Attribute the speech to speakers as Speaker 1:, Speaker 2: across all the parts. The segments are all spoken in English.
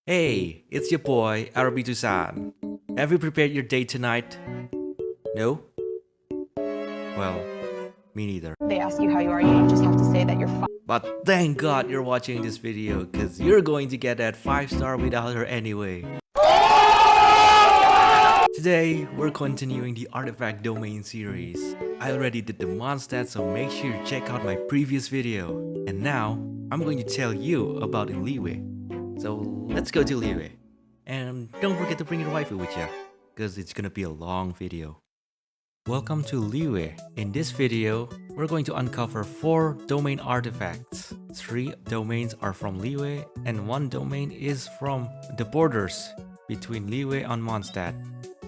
Speaker 1: Hey, it's your boy, Arabi Tusan. Have you prepared your date tonight? No? Well, me neither.
Speaker 2: They ask you how you are, you just have to say that you're fine.
Speaker 1: But thank God you're watching this video, cause you're going to get that 5-star without her anyway. Today, we're continuing the Artifact Domain series. I already did the Mondstadt, so make sure you check out my previous video. And now, I'm going to tell you about Liyue. So let's go to Liyue. And don't forget to bring your waifu with you, cause it's gonna be a long video. Welcome to Liyue. In this video, we're going to uncover 4 domain artifacts. 3 domains are from Liyue, and 1 domain is from the borders between Liyue and Mondstadt,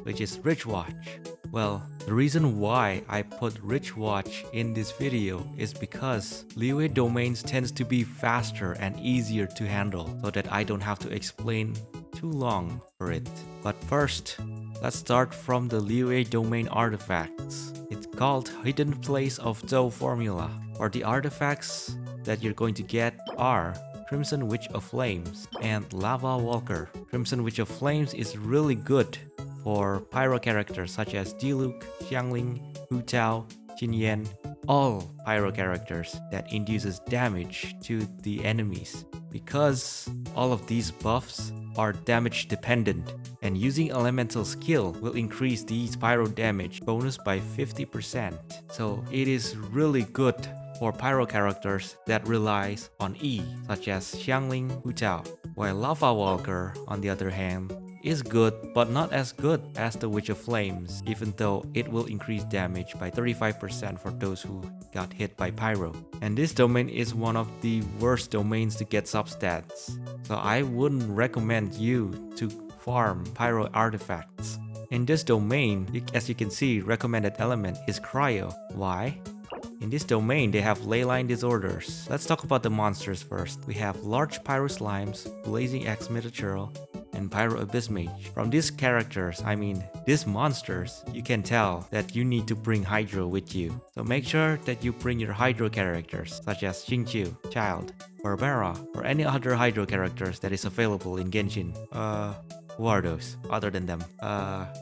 Speaker 1: which is Rich Watch. Well, the reason why I put Rich Watch in this video is because Liyue domains tends to be faster and easier to handle, so that I don't have to explain too long for it. But first, let's start from the Liyue domain artifacts. It's called Hidden Place of Dough Formula. Or the artifacts that you're going to get are Crimson Witch of Flames and Lava Walker. Crimson Witch of Flames is really good for pyro characters such as Diluc, Xiangling, Hu Tao, Qin Yan, all pyro characters that induces damage to the enemies, because all of these buffs are damage dependent, and using elemental skill will increase these pyro damage bonus by 50%. So it is really good for pyro characters that relies on E, such as Xiangling, Hu Tao, while Lava Walker, on the other hand, is good but not as good as the Witch of Flames, even though it will increase damage by 35% for those who got hit by pyro. And this domain is one of the worst domains to get substats, so I wouldn't recommend you to farm pyro artifacts. In this domain, as you can see, recommended element is Cryo. Why? In this domain, they have Leyline Disorders. Let's talk about the monsters first. We have Large Pyro Slimes, Blazing Axe Minotaur, and Pyro Abyss Mage. From these characters, these monsters, you can tell that you need to bring Hydro with you. So make sure that you bring your Hydro characters, such as Xingqiu, Child, Barbara, or any other Hydro characters that is available in Genshin. Who are those, other than them?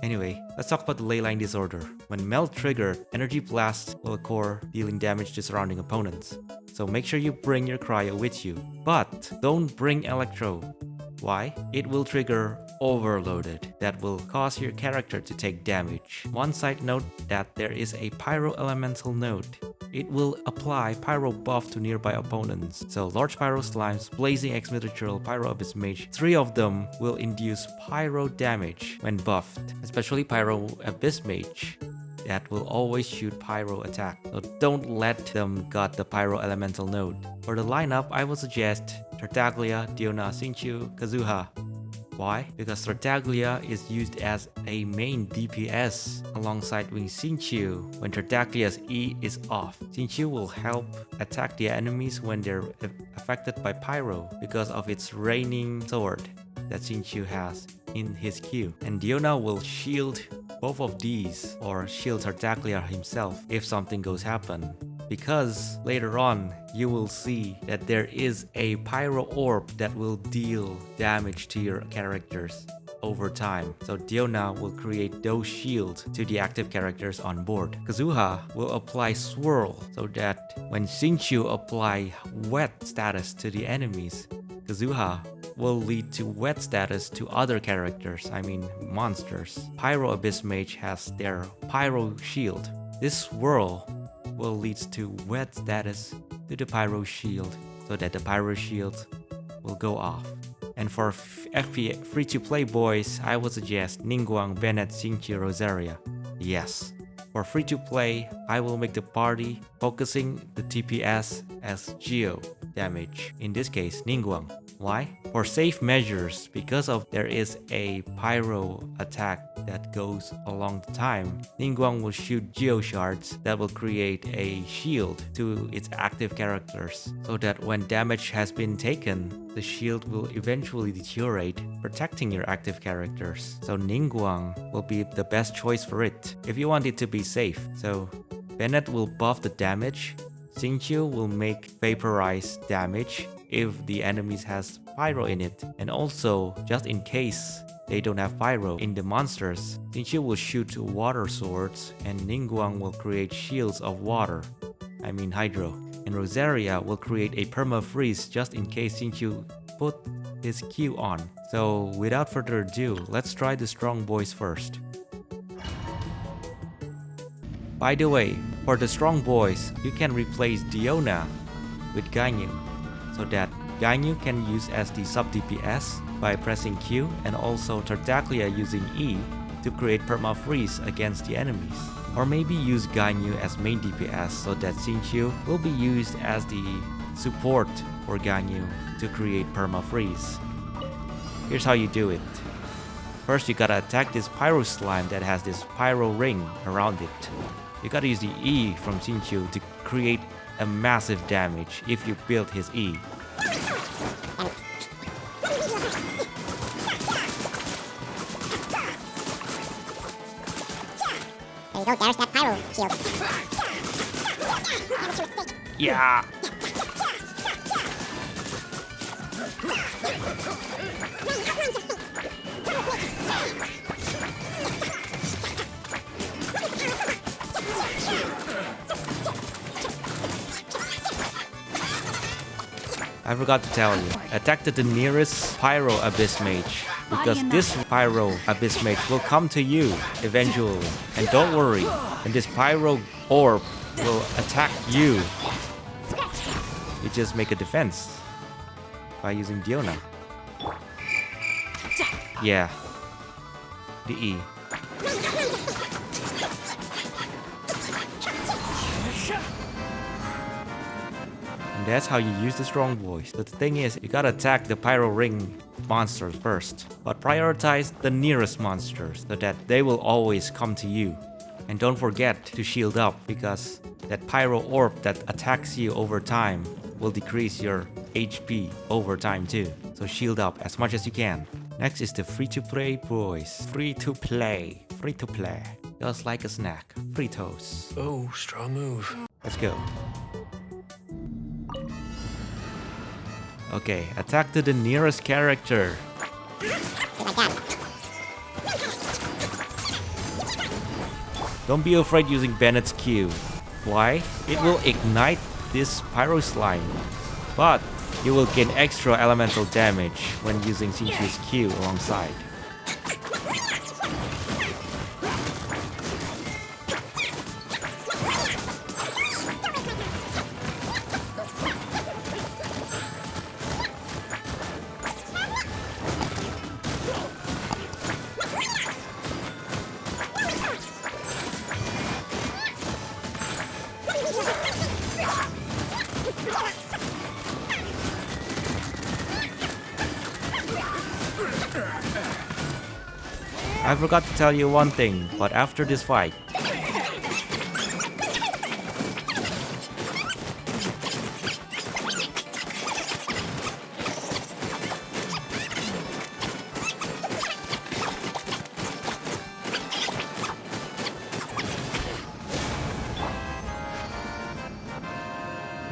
Speaker 1: Anyway, let's talk about the Leyline Disorder. When Melt triggered, Energy Blast will occur, dealing damage to surrounding opponents. So make sure you bring your Cryo with you. But don't bring Electro. Why? It will trigger Overloaded, that will cause your character to take damage. One side note that there is a Pyro Elemental node. It will apply Pyro buff to nearby opponents. So Large Pyro Slimes, Blazing Axe Minotaur, Pyro Abyss Mage, 3 of them will induce Pyro damage when buffed, especially Pyro Abyss Mage. That will always shoot pyro attack, so don't let them got the pyro elemental node. For the lineup, I would suggest Tartaglia, Diona, Xingqiu, Kazuha. Why? Because Tartaglia is used as a main DPS alongside with Xingqiu when Tartaglia's E is off. Xingqiu will help attack the enemies when they're affected by pyro because of its raining sword that Xingqiu has in his queue. And Diona will shield both of these, or shield Tartaglia himself if something goes happen. Because later on, you will see that there is a Pyro Orb that will deal damage to your characters over time. So Diona will create those shields to the active characters on board. Kazuha will apply Swirl, so that when Xingqiu apply Wet status to the enemies, Kazuha will lead to Wet status to other characters, monsters. Pyro Abyss Mage has their Pyro Shield. This Swirl will lead to Wet status to the Pyro Shield, so that the Pyro Shield will go off. And for FP free-to-play boys, I would suggest Ningguang, Bennett, Xingqiu, Rosaria. Yes. For free-to-play, I will make the party focusing the TPS as Geo damage. In this case, Ningguang. Why? For safe measures, because of there is a pyro attack that goes along the time, Ningguang will shoot Geo Shards that will create a shield to its active characters, so that when damage has been taken, the shield will eventually deteriorate, protecting your active characters. So Ningguang will be the best choice for it, if you want it to be safe. So Bennett will buff the damage, Xingqiu will make vaporize damage, if the enemies has pyro in it. And also, just in case they don't have pyro in the monsters, Xingqiu will shoot water swords and Ningguang will create shields of water. I mean hydro. And Rosaria will create a perma-freeze just in case Xingqiu put his Q on. So without further ado, let's try the strong boys first. By the way, for the strong boys, you can replace Diona with Guyu, so that Guyu can use as the sub DPS by pressing Q, and also Tartaglia using E to create perma-freeze against the enemies. Or maybe use Guyu as main DPS so that Xingqiu will be used as the support for Guyu to create perma-freeze. Here's how you do it. First, you gotta attack this pyro slime that has this pyro ring around it. You gotta use the E from Xingqiu to create a massive damage if you build his E.
Speaker 3: There you go, there's that pyro shield.
Speaker 1: Yeah! I forgot to tell you, attack the nearest Pyro Abyss Mage, because this Pyro Abyss Mage will come to you eventually. And don't worry, and this Pyro Orb will attack you. You just make a defense by using Diona. Yeah, the E. And that's how you use the strong boys. But the thing is, you gotta attack the pyro ring monsters first, but prioritize the nearest monsters so that they will always come to you. And don't forget to shield up, because that pyro orb that attacks you over time will decrease your HP over time too. So shield up as much as you can. Next is the free-to-play boys. Free-to-play. Free-to-play. Just like a snack. Fritos.
Speaker 4: Oh, strong move.
Speaker 1: Let's go. Okay, attack to the nearest character.
Speaker 3: Like that.
Speaker 1: Don't be afraid using Bennett's Q. Why? It will ignite this pyro slime, but you will gain extra elemental damage when using Xingqiu's Q alongside. I forgot to tell you one thing, but after this fight,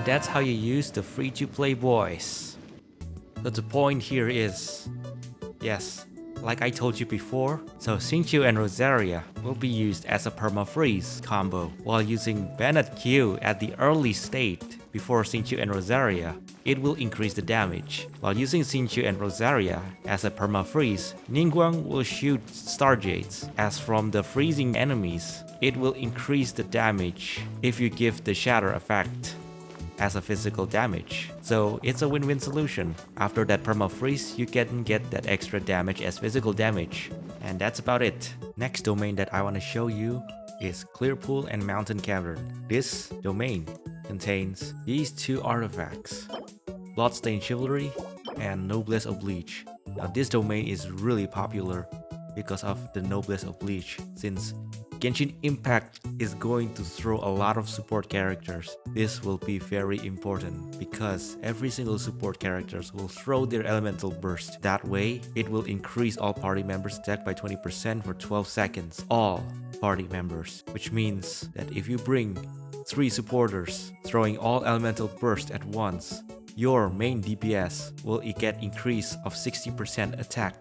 Speaker 1: that's how you use the free-to-play boys. But the point here is, yes, like I told you before, so Xingqiu and Rosaria will be used as a perma-freeze combo, while using Bennett Q at the early state before Xingqiu and Rosaria, it will increase the damage. While using Xingqiu and Rosaria as a perma-freeze, Ningguang will shoot Starjades. As from the freezing enemies, it will increase the damage if you give the shatter effect as a physical damage. So it's a win-win solution. After that perma-freeze, you can get that extra damage as physical damage. And that's about it. Next domain that I want to show you is Clearpool and Mountain Cavern. This domain contains these two artifacts, Bloodstained Chivalry and Noblesse Oblige. Now this domain is really popular because of the Noblesse Oblige, since Genshin Impact is going to throw a lot of support characters. This will be very important because every single support characters will throw their elemental burst. That way, it will increase all party members' attack by 20% for 12 seconds. All party members. Which means that if you bring 3 supporters throwing all elemental burst at once, your main DPS will get increase of 60% attack.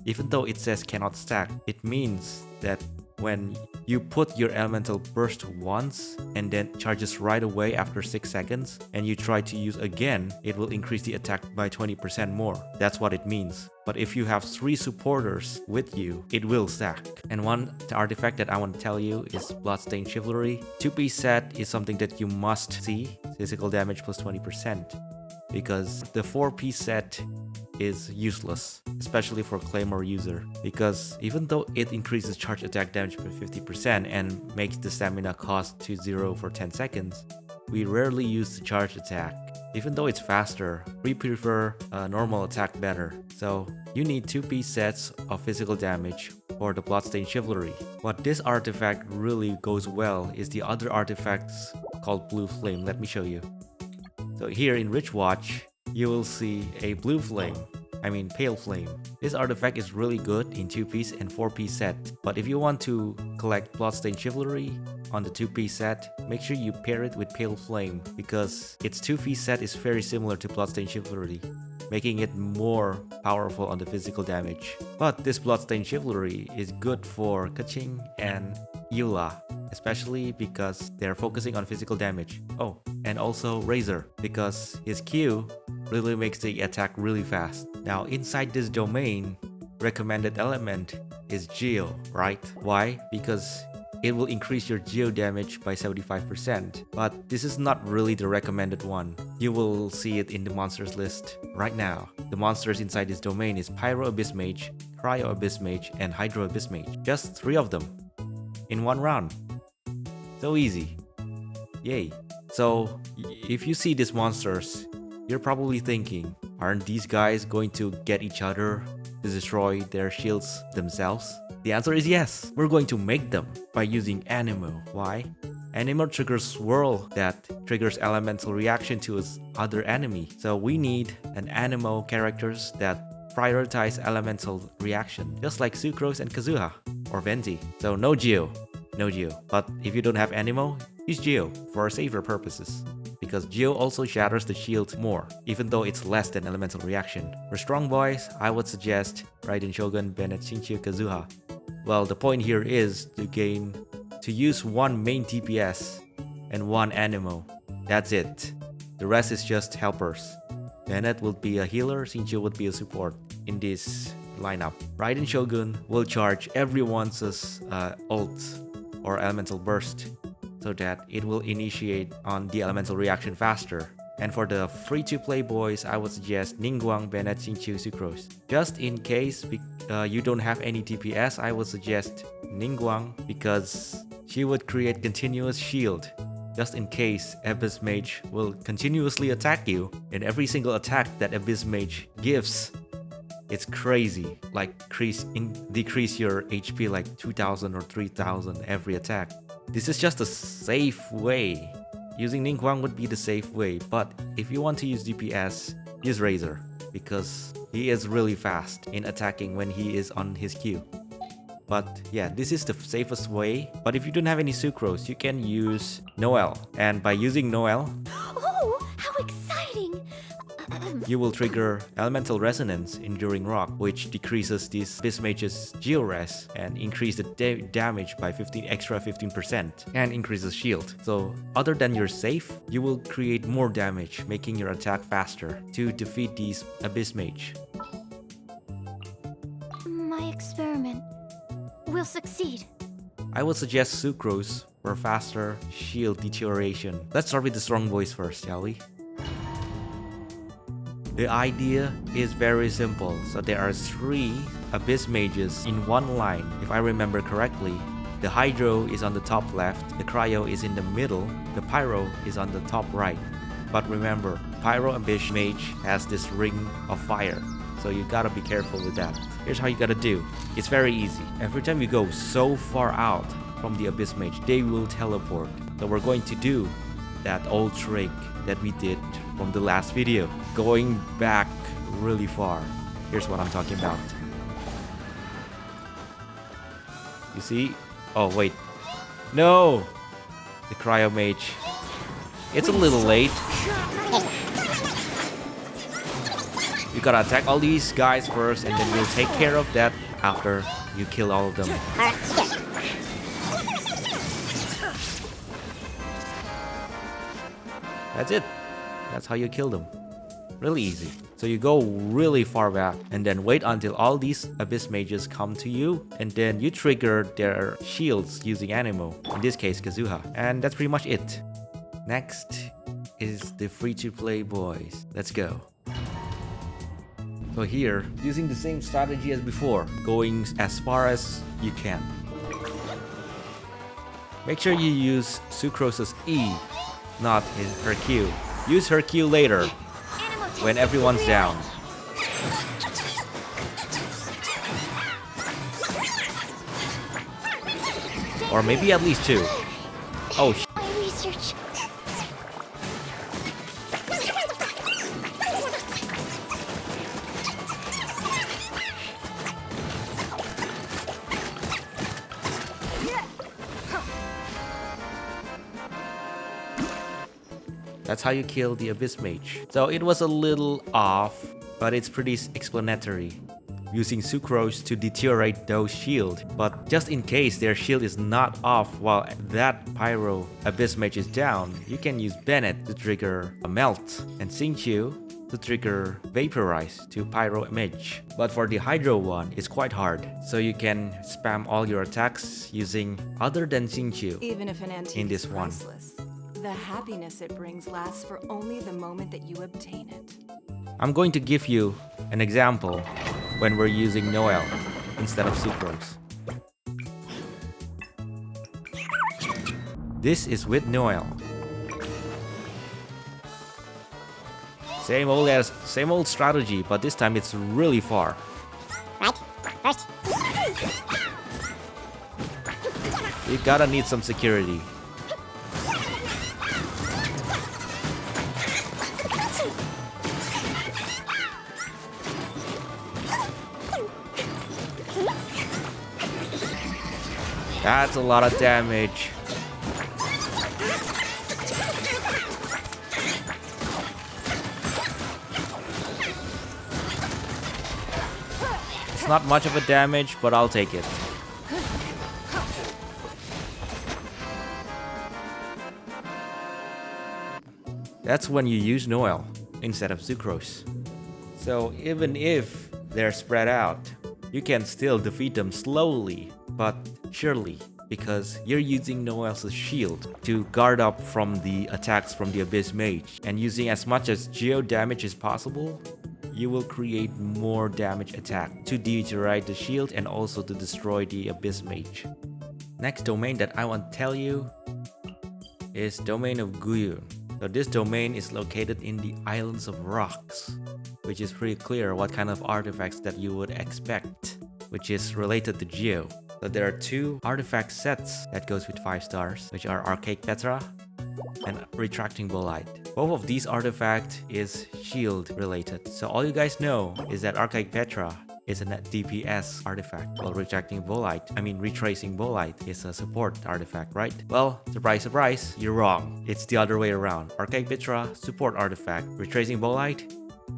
Speaker 1: Even though it says cannot stack, it means that when you put your elemental burst once and then charges right away after 6 seconds and you try to use again, it will increase the attack by 20% more. That's what it means. But if you have 3 supporters with you, it will stack. And one artifact that I want to tell you is Bloodstained Chivalry. 2-piece set is something that you must see. Physical damage plus 20%. Because the 4-piece set is useless, especially for Claymore user, because even though it increases charge attack damage by 50% and makes the stamina cost to 0 for 10 seconds, we rarely use the charge attack. Even though it's faster, we prefer normal attack better. So you need 2-piece sets of physical damage for the Bloodstained Chivalry. What this artifact really goes well is the other artifacts called Blue Flame. Let me show you. So here in Rich Watch, you will see a Pale Flame. This artifact is really good in 2-piece and 4-piece set. But if you want to collect Bloodstained Chivalry on the 2-piece set, make sure you pair it with Pale Flame, because its 2-piece set is very similar to Bloodstained Chivalry, making it more powerful on the physical damage. But this Bloodstained Chivalry is good for Keqing and Eula, especially because they're focusing on physical damage. Oh, and also Razor, because his Q really makes the attack really fast. Now inside this domain, recommended element is Geo, right? Why? Because it will increase your Geo damage by 75%. But this is not really the recommended one. You will see it in the monsters list right now. The monsters inside this domain is Pyro Abyss Mage, Cryo Abyss Mage, and Hydro Abyss Mage. Just 3 of them in one round. So easy. Yay. So if you see these monsters, you're probably thinking, aren't these guys going to get each other to destroy their shields themselves? The answer is yes. We're going to make them by using Anemo. Why? Anemo triggers Swirl that triggers elemental reaction to its other enemy. So we need an Anemo characters that prioritize elemental reaction, just like Sucrose and Kazuha or Venti. So no Geo. But if you don't have Anemo, use Geo for safer purposes, because Geo also shatters the shield more, even though it's less than elemental reaction. For strong boys, I would suggest Raiden Shogun, Bennett, Shinchu, Kazuha. Well, the point here is to use one main DPS and one Anemo. That's it. The rest is just helpers. Bennett will be a healer, Shinchu would be a support in this lineup. Raiden Shogun will charge everyone's ult or elemental burst, so that it will initiate on the elemental reaction faster. And for the free-to-play boys, I would suggest Ningguang, Bennett, Shinchu, Sucrose. Just in case you don't have any DPS, I would suggest Ningguang, because she would create continuous shield. Just in case Abyss Mage will continuously attack you, and every single attack that Abyss Mage gives, it's crazy. Like decrease your HP like 2000 or 3000 every attack. This is just a safe way. Using Ningguang would be the safe way, but if you want to use DPS, use Razor, because he is really fast in attacking when he is on his Q. But yeah, this is the safest way. But if you don't have any Sucrose, you can use Noel. And by using Noel,
Speaker 4: Oh, how exciting!
Speaker 1: you will trigger Elemental Resonance Enduring Rock, which decreases this Abyss Mage's Geo-Res and increase the damage by 15% and increases shield. So other than you're safe, you will create more damage, making your attack faster to defeat these Abyss Mage.
Speaker 4: My experiment will succeed.
Speaker 1: I would suggest Sucrose for faster shield deterioration. Let's start with the strong boys first, shall we? The idea is very simple. So there are 3 Abyss Mages in one line, if I remember correctly. The Hydro is on the top left, the Cryo is in the middle, the Pyro is on the top right. But remember, Pyro Abyss Mage has this ring of fire, so you gotta be careful with that. Here's how you gotta do. It's very easy. Every time you go so far out from the Abyss Mage, they will teleport. So we're going to do that old trick that we did from the last video, going back really far. Here's what I'm talking about. You see? Oh wait, no! The Cryo Mage. It's a little late. You gotta attack all these guys first, and then we'll take care of that after you kill all of them.
Speaker 3: Alright, here.
Speaker 1: That's it. That's how you kill them. Really easy. So you go really far back and then wait until all these Abyss Mages come to you, and then you trigger their shields using Anemo, in this case Kazuha. And that's pretty much it. Next is the free-to-play boys. Let's go. So here, using the same strategy as before, going as far as you can. Make sure you use Sucrose's E, not her Q. Use her Q later, when everyone's down. Or maybe at least 2. Oh,
Speaker 4: My research.
Speaker 1: that's how you kill the Abyss Mage. So it was a little off, but it's pretty explanatory. Using Sucrose to deteriorate those shield, but just in case their shield is not off while that Pyro Abyss Mage is down, you can use Bennett to trigger a Melt, and Xingqiu to trigger Vaporize to Pyro Mage. But for the Hydro one, it's quite hard, so you can spam all your attacks using other than Xingqiu.
Speaker 5: Even if an antique
Speaker 1: In this
Speaker 5: is
Speaker 1: one.
Speaker 5: priceless, the happiness it brings lasts for only the moment that you obtain it.
Speaker 1: I'm going to give you an example when we're using Noel instead of Sucrose. This is with Noel. Same old strategy, but this time it's really far.
Speaker 3: Right? First.
Speaker 1: You gotta need some security. That's a lot of damage. It's not much of a damage, but I'll take it. That's when you use Noel instead of Sucrose. So even if they're spread out, you can still defeat them slowly but surely, because you're using Noel's shield to guard up from the attacks from the Abyss Mage, and using as much as geo damage as possible, you will create more damage attack to deteriorate the shield and also to destroy the Abyss Mage. Next domain that I want to tell you is domain of Guyu. So this domain is located in the Islands of Rocks, which is pretty clear what kind of artifacts that you would expect, which is related to Geo. So there are 2 artifact sets that goes with 5 stars, which are Archaic Petra and Retracting Bolide. Both of these artifacts is shield related. So all you guys know is that Archaic Petra is a DPS artifact, while Retracting Retracing Bolide is a support artifact, right? Well, surprise, surprise, you're wrong. It's the other way around. Archaic Petra, support artifact. Retracing Bolide,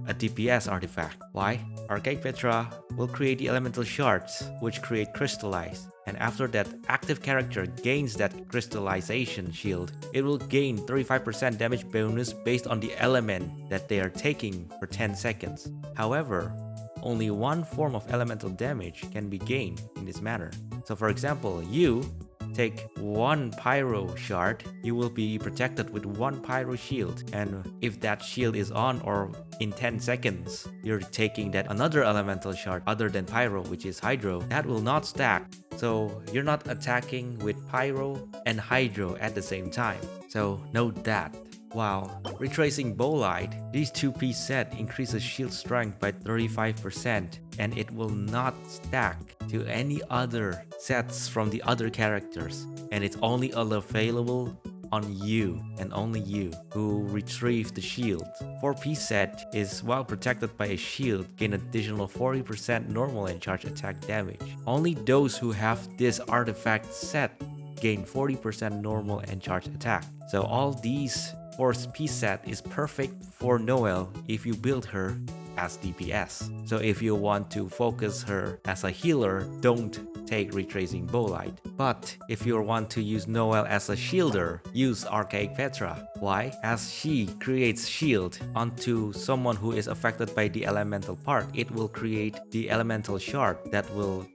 Speaker 1: a DPS artifact. Why? Archaic Petra will create the elemental shards, which create crystallize. And after that active character gains that crystallization shield, it will gain 35% damage bonus based on the element that they are taking for 10 seconds. However, only one form of elemental damage can be gained in this manner. So for example, you take 1 pyro shard, you will be protected with 1 pyro shield, and if that shield is on or in 10 seconds you're taking that another elemental shard other than pyro, which is hydro, that will not stack. So you're not attacking with pyro and hydro at the same time. So note that. While Retracing Bolide, these 2-piece set increases shield strength by 35%, and it will not stack to any other sets from the other characters, and it's only available on you and only you who retrieve the shield. 4-piece set is, while protected by a shield, gain additional 40% normal and charge attack damage. Only those who have this artifact set gain 40% normal and charge attack. So all these 4-piece set is perfect for Noel if you build her as DPS. So if you want to focus her as a healer, don't take Retracing Bolide. But if you want to use Noelle as a shielder, use Archaic Petra. Why? As she creates shield onto someone who is affected by the elemental part, it will create the elemental shard that will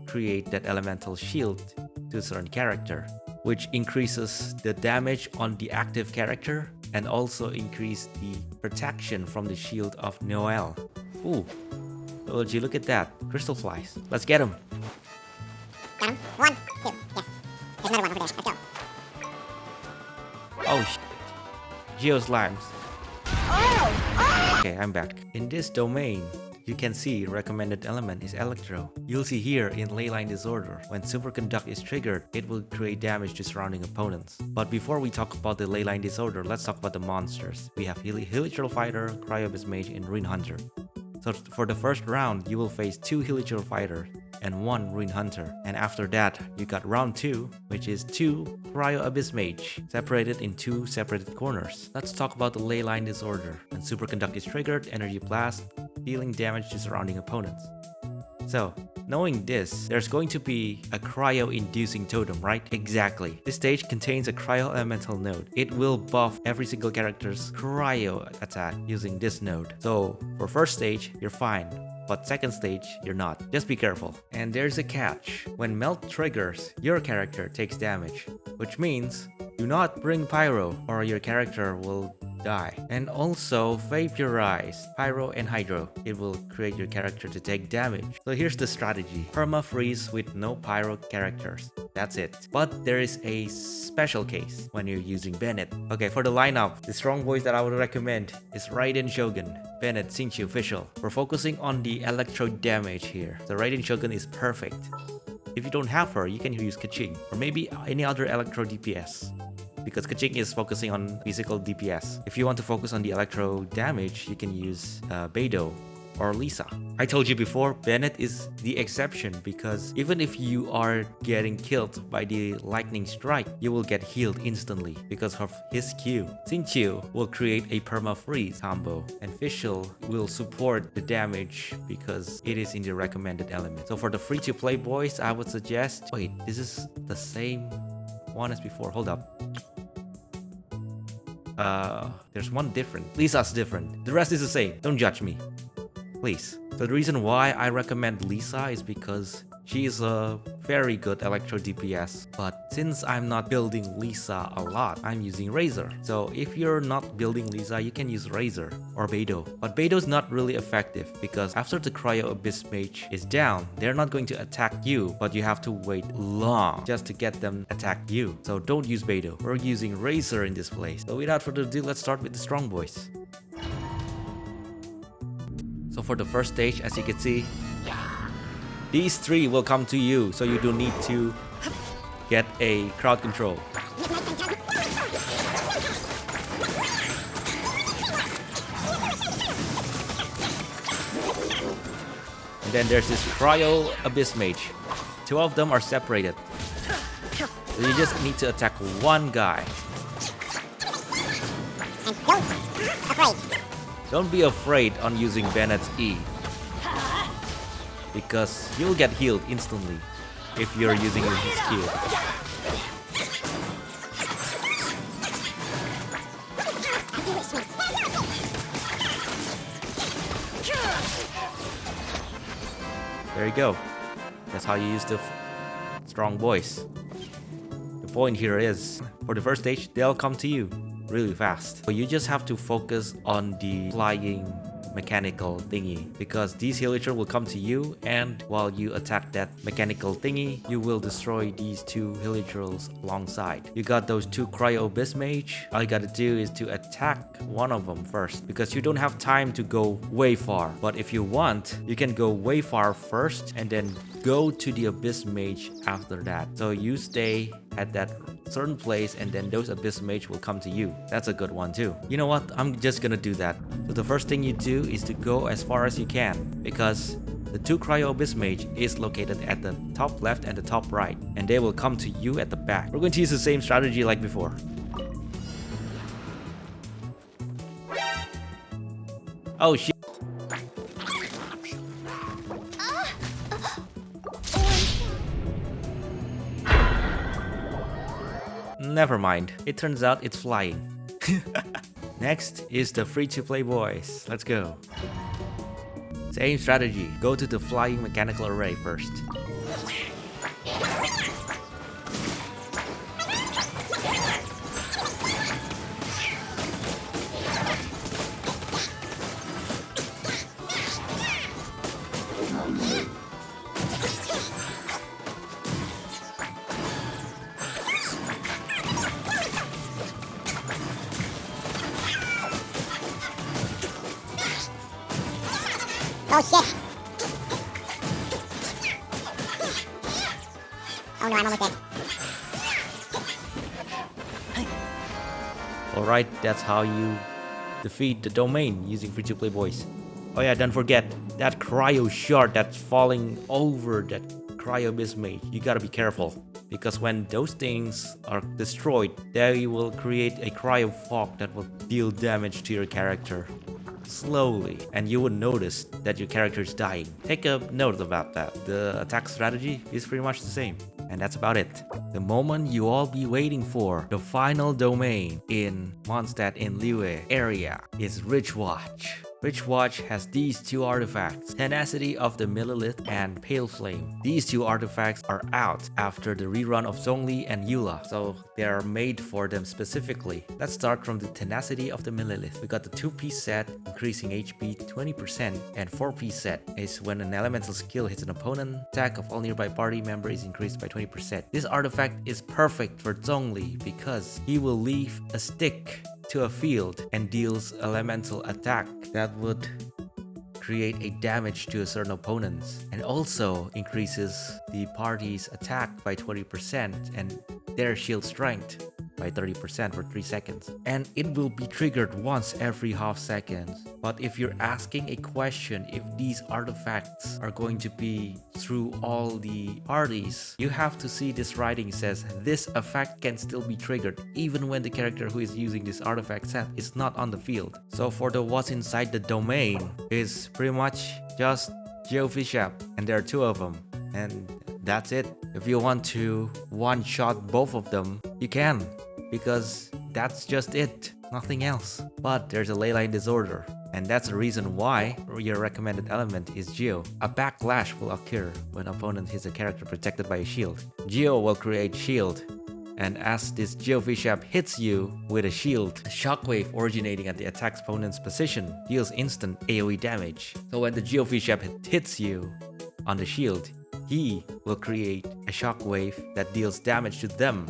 Speaker 1: create that elemental shield to a certain character, which increases the damage on the active character and also increase the protection from the shield of Noelle. Ooh, would you look at that? Crystal flies. Let's get them.
Speaker 3: Got him. 1, 2. Yes. There's another one over there. Let's go.
Speaker 1: Oh shit. Geoslimes. Okay, I'm back. In this domain, you can see recommended element is Electro. You'll see here in Leyline Disorder, when Superconduct is triggered, it will create damage to surrounding opponents. But before we talk about the Leyline Disorder, let's talk about the monsters. We have Hilichurl Fighter, Cryoabyss Mage, and Ruin Hunter. So for the first round, you will face 2 Hilichurl Fighter and 1 Ruin Hunter. And after that, you got round 2, which is 2 Cryoabyss Mage, separated in 2 separated corners. Let's talk about the Leyline Disorder. When Superconduct is triggered, Energy Blast, dealing damage to surrounding opponents. So, knowing this, there's going to be a cryo-inducing totem, right? Exactly. This stage contains a cryo-elemental node. It will buff every single character's cryo attack using this node. So, for first stage, you're fine. But second stage, you're not. Just be careful. And there's a catch. When Melt triggers, your character takes damage. Which means, do not bring Pyro or your character will die. And also Vaporize, Pyro and Hydro. It will create your character to take damage. So here's the strategy. Perma freeze with no Pyro characters. That's it. But there is a special case when you're using Bennett. Okay, for the lineup, the strong voice that I would recommend is Raiden Shogun, Bennett, Xingqiu official. We're focusing on the electro damage here. The Raiden Shogun is perfect. If you don't have her, you can use Keqing or maybe any other electro DPS, because Keqing is focusing on physical DPS. If you want to focus on the electro damage, you can use Beidou or Lisa. I told you before, Bennett is the exception because even if you are getting killed by the lightning strike, you will get healed instantly because of his Q. Xingqiu will create a perma freeze combo, and Fischl will support the damage because it is in the recommended element. So for the free to play boys, I would suggest, wait, this is the same one as before. Hold up. There's one different. Lisa's different. The rest is the same. Don't judge me, please. So the reason why I recommend Lisa is because she is a very good electro DPS. But since I'm not building Lisa a lot, I'm using Razor. So if you're not building Lisa, you can use Razor or Beidou. But Beidou is not really effective because after the Cryo Abyss Mage is down, they're not going to attack you, but you have to wait long just to get them attack you. So don't use Beidou. We're using Razor in this place. So without further ado, let's start with the strong boys. So for the first stage, as you can see, these 3 will come to you, so you don't need to get a crowd control. And then there's this Cryo Abyss Mage. 2 of them are separated. So you just need to attack one guy. Don't be afraid on using Bennett's E, because you'll get healed instantly if you're using his Q. There you go. That's how you use the strong boys. The point here is, for the first stage, they'll come to you really fast. So you just have to focus on the flying mechanical thingy, because these Hilichurl will come to you, and while you attack that mechanical thingy, you will destroy these 2 Hilichurls alongside. You got those 2 Cryo Abyss Mage. All you gotta do is to attack one of them first, because you don't have time to go way far. But if you want, you can go way far first and then go to the Abyss Mage after that. So you stay at that certain place and then those Abyss Mage will come to you. That's a good one too. You know what? I'm just gonna do that. So the first thing you do is to go as far as you can, because the 2 Cryo Abyss Mage is located at the top left and the top right, and they will come to you at the back. We're going to use the same strategy like before. Oh shit. Never mind, it turns out it's flying. Next is the free-to-play boys. Let's go. Same strategy. Go to the flying mechanical array first.
Speaker 3: Oh shit! Oh no, I'm almost dead.
Speaker 1: Alright, that's how you defeat the domain using free-to-play boys. Oh yeah, don't forget that cryo shard that's falling over that cryo abyss mage. You gotta be careful, because when those things are destroyed, they will create a cryo fog that will deal damage to your character slowly, and you would notice that your character is dying. Take a note about that. The attack strategy is pretty much the same. And that's about it. The moment you all be waiting for, the final domain in Mondstadt in Liyue area is Rich Watch. Rich Watch has these two artifacts, Tenacity of the Millelith and Pale Flame. These two artifacts are out after the rerun of Zhongli and Eula, so they are made for them specifically. Let's start from the Tenacity of the Millelith. We got the 2-piece set, increasing HP 20%, and 4-piece set is when an elemental skill hits an opponent, attack of all nearby party member is increased by 20%. This artifact is perfect for Zhongli because he will leave a stick to a field and deals elemental attack that would create a damage to a certain opponents, and also increases the party's attack by 20% and their shield strength by 30% for 3 seconds. And it will be triggered once every half second. But if you're asking a question if these artifacts are going to be through all the parties, you have to see this writing says this effect can still be triggered even when the character who is using this artifact set is not on the field. So for the what's inside the domain is pretty much just Geofishap, and there are 2 of them, and that's it. If you want to one-shot both of them, you can, because that's just it, nothing else. But there's a Leyline Disorder, and that's the reason why your recommended element is Geo. A backlash will occur when opponent hits a character protected by a shield. Geo will create shield, and as this Geofishap hits you with a shield, a shockwave originating at the attack's opponent's position deals instant AoE damage. So when the Geofishap hits you on the shield, he will create a shockwave that deals damage to them,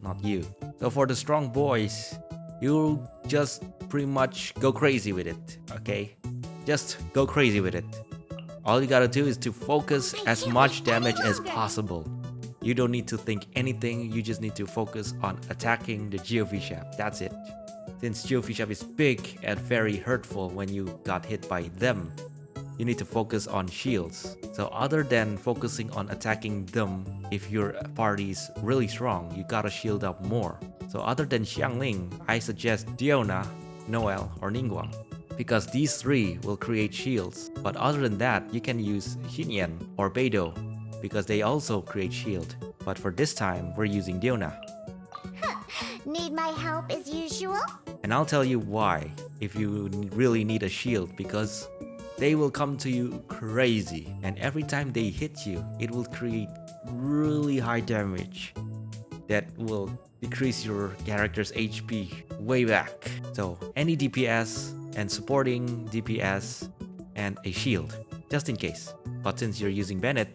Speaker 1: not you. So for the strong boys, you just pretty much go crazy with it, okay? Just go crazy with it. All you gotta do is to focus as much damage as possible. You don't need to think anything, you just need to focus on attacking the Geofishap, that's it. Since Geofishap is big and very hurtful when you got hit by them, you need to focus on shields. So other than focusing on attacking them, if your party is really strong, you gotta shield up more. So other than Xiangling, I suggest Diona, Noel, or Ningguang, because these 3 will create shields. But other than that, you can use Xinyan or Beidou, because they also create shield. But for this time, we're using Diona.
Speaker 4: Need my help as usual?
Speaker 1: And I'll tell you why, if you really need a shield, because they will come to you crazy, and every time they hit you, it will create really high damage that will decrease your character's HP way back. So any DPS and supporting DPS and a shield, just in case. But since you're using Bennett,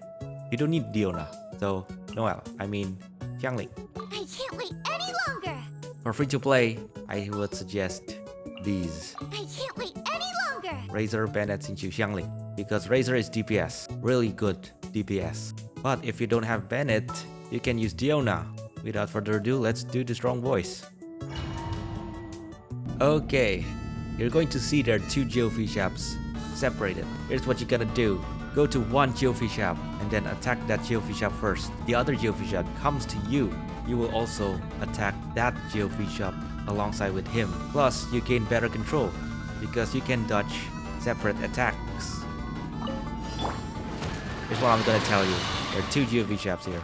Speaker 1: you don't need Diona. So Xiangling.
Speaker 4: I can't wait any longer!
Speaker 1: For free to play, I would suggest these.
Speaker 4: I can't wait any longer!
Speaker 1: Razor, Bennett, Xingqiu, Xiangling, because Razor is DPS, really good DPS. But if you don't have Bennett, you can use Diona. Without further ado, let's do the strong boys. Okay, you're going to see there are 2 Geofishaps separated. Here's what you gotta do. Go to one Geofishap and then attack that Geofishap first. The other Geofishap comes to you. You will also attack that Geofishap alongside with him. Plus, you gain better control because you can dodge separate attacks. Here's what I'm gonna tell you. There are 2 Geofishaps here.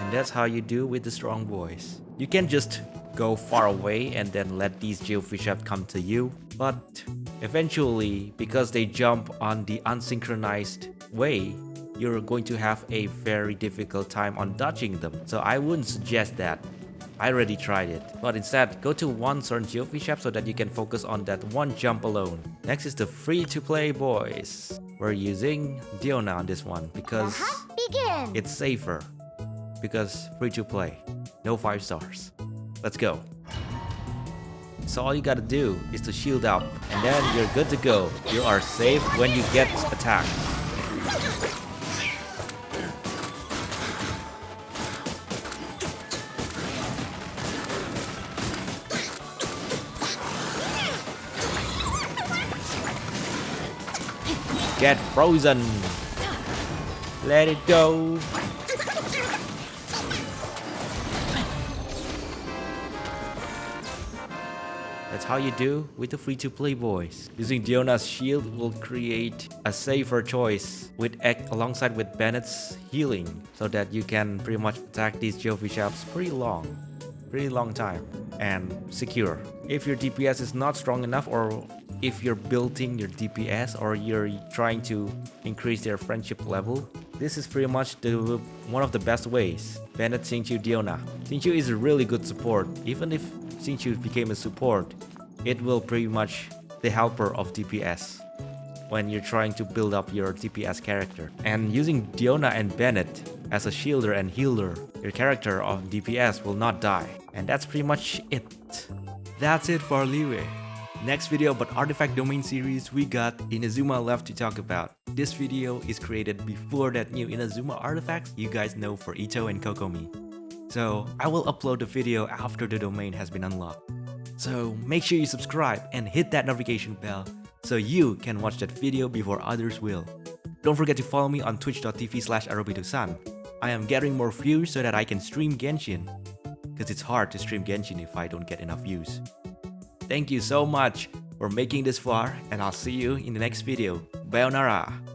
Speaker 1: And that's how you do with the strong boys. You can just go far away and then let these geofish come to you, but eventually, because they jump on the unsynchronized way, you're going to have a very difficult time on dodging them. So I wouldn't suggest that. I already tried it. But instead, go to one certain geofish app so that you can focus on that one jump alone. Next is the free-to-play boys. We're using Diona on this one because
Speaker 4: Begin.
Speaker 1: it's safer. Because free-to-play, no 5 stars. Let's go. So all you gotta do is to shield up, and then you're good to go. You are safe when you get attacked. Get frozen. Let it go. That's how you do with the free-to-play boys. Using Diona's shield will create a safer choice alongside with Bennett's healing, so that you can pretty much attack these geofish apps pretty long time and secure. If your DPS is not strong enough, or if you're building your DPS, or you're trying to increase their friendship level, this is pretty much one of the best ways. Bennett, Xingqiu, Diona. Xingqiu is a really good support. Even if Xingqiu became a support, it will pretty much the helper of DPS when you're trying to build up your DPS character. And using Diona and Bennett as a shielder and healer, your character of DPS will not die. And that's pretty much it.
Speaker 6: That's it for Liyue. Next video about artifact domain series, we got Inazuma left to talk about. This video is created before that new Inazuma artifacts you guys know for Ito and Kokomi. So I will upload the video after the domain has been unlocked. So make sure you subscribe and hit that notification bell so you can watch that video before others will. Don't forget to follow me on twitch.tv/arobito-san. I am getting more views so that I can stream Genshin, because it's hard to stream Genshin if I don't get enough views. Thank you so much for making this far, and I'll see you in the next video. Bayonara!